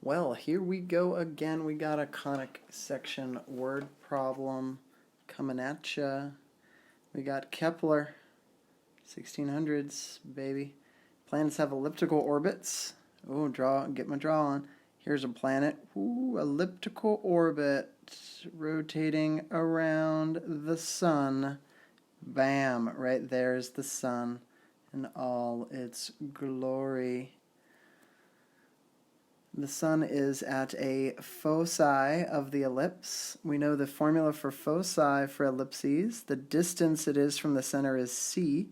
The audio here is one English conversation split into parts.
Well, here we go again. We got a conic section word problem coming at ya. We got Kepler, 1600s, baby. Planets have elliptical orbits. Oh, get my draw on. Here's a planet. Ooh, elliptical orbit, rotating around the sun. Bam, right there's the sun in all its glory. The sun is at a foci of the ellipse. We know the formula for foci for ellipses. The distance it is from the center is c.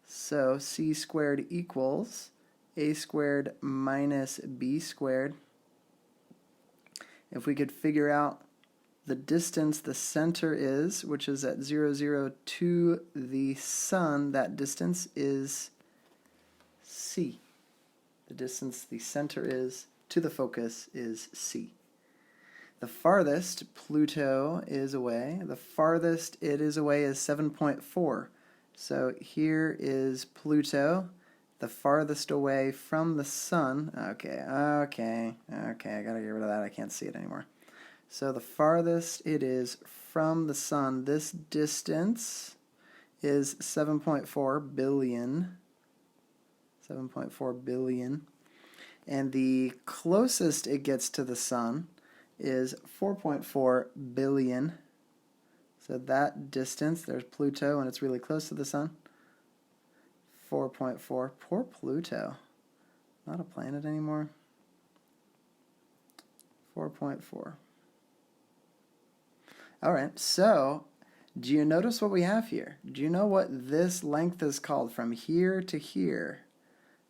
So c squared equals a squared minus b squared. If we could figure out the distance the center is, which is at 0, 0 to the sun, that distance is c. The distance the center is to the focus is c. The farthest Pluto is away. The farthest it is away is 7.4. So here is Pluto, the farthest away from the sun. Okay, I gotta get rid of that. I can't see it anymore. So the farthest it is from the sun, this distance is 7.4 billion. 7.4 billion. And the closest it gets to the sun is 4.4 billion. So that distance, there's Pluto, and it's really close to the sun. 4.4. Poor Pluto. Not a planet anymore. 4.4. Alright, so do you notice what we have here? Do you know what this length is called from here to here?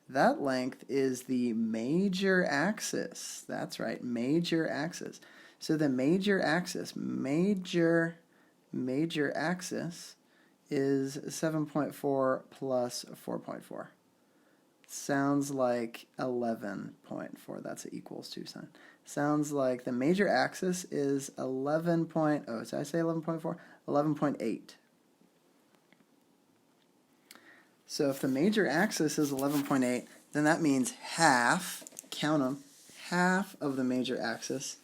That length is the major axis. That's right, major axis. So the major axis, major axis is 7.4 plus 4.4. Sounds like 11.4. That's an equals to sign. Sounds like the major axis is 11. Did I say 11.4? 11.8. So if the major axis is 11.8, then that means half, count them, half of the major axis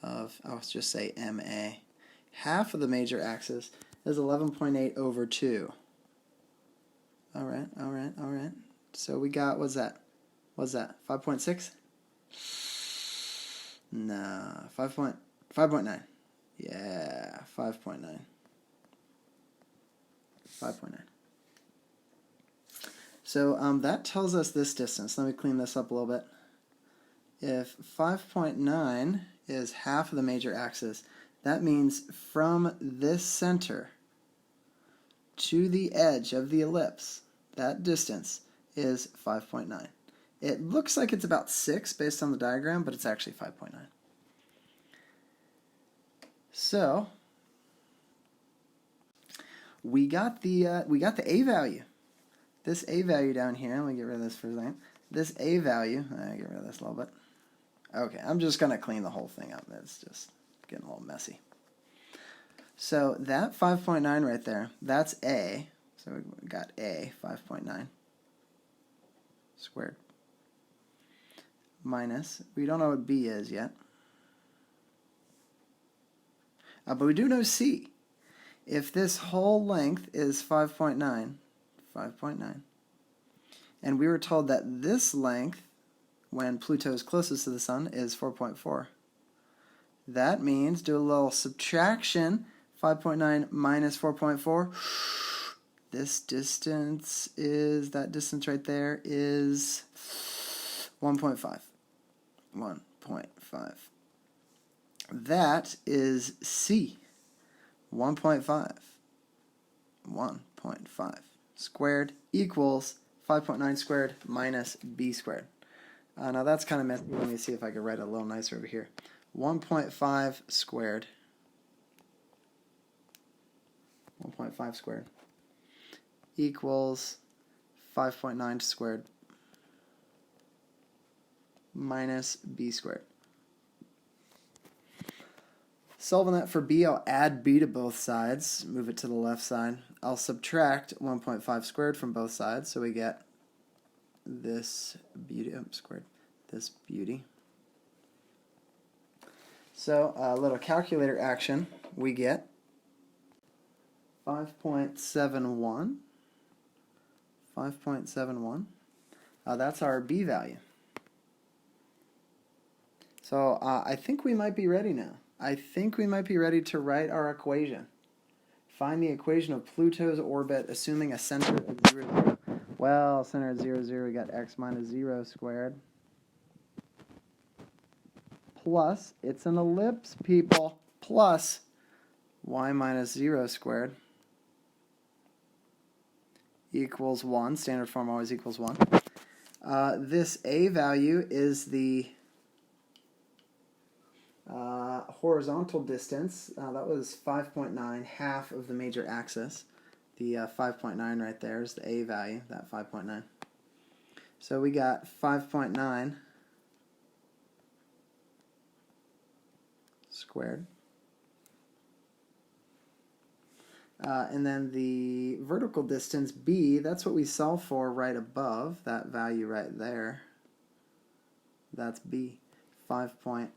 of, I'll just say MA, half of the major axis is 11.8 over 2. Alright. So we got, what's that? 5.6? Nah, 5.9. Yeah, 5.9. 5.9. So that tells us this distance. Let me clean this up a little bit. If 5.9 is half of the major axis, that means from this center to the edge of the ellipse, that distance is 5.9. It looks like it's about 6 based on the diagram, but it's actually 5.9. So we got the a value. This a value down here. Let me get rid of this for a second. This a value. Get rid of this a little bit. Okay, I'm just gonna clean the whole thing up. It's just getting a little messy. So that 5.9 right there, that's a. So we got a 5.9 squared minus. We don't know what b is yet, but we do know c. If this whole length is 5.9, and we were told that this length, when Pluto is closest to the sun, is 4.4, that means, do a little subtraction, 5.9 minus 4.4, this distance is, that distance right there is 1.5. 1.5. That is c. 1.5 squared equals 5.9 squared minus b squared. Now that's kind of messy. Let me see if I can write it a little nicer over here. 1.5 squared. 1.5 squared equals 5.9 squared minus b squared. Solving that for b, I'll add b to both sides, move it to the left side. I'll subtract 1.5 squared from both sides, so we get this beauty, squared this beauty. So a little calculator action, we get 5.71. 5.71. That's our b value. So I think we might be ready now. I think we might be ready to write our equation. Find the equation of Pluto's orbit assuming a center of 0, 0. Well, center of 0, 0, we got x minus 0 squared. Plus, it's an ellipse, people, plus y minus 0 squared equals 1. Standard form always equals 1. This a value is the horizontal distance. That was 5.9, half of the major axis. The 5.9 right there is the a value, that 5.9. So we got 5.9 squared. And then the vertical distance, b, that's what we solve for right above, that value right there. That's b, 5.71.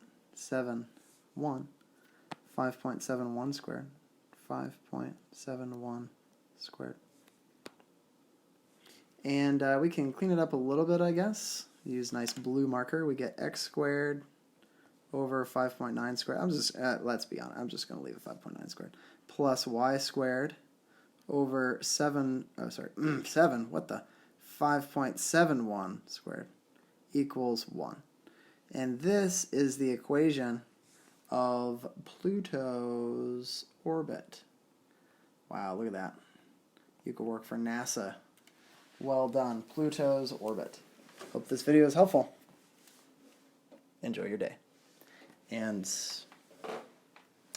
5.71 squared. 5.71 squared. And we can clean it up a little bit, I guess. Use nice blue marker. We get x squared over 5.9 squared. I'm just, let's be honest, I'm just going to leave it 5.9 squared. Plus y squared over 7, 7, what the? 5.71 squared equals 1. And this is the equation of Pluto's orbit. Wow, look at that. You could work for NASA. Well done. Pluto's orbit. Hope this video is helpful. Enjoy your day. And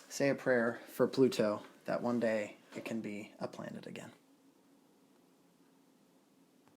say a prayer for Pluto that one day it can be a planet again.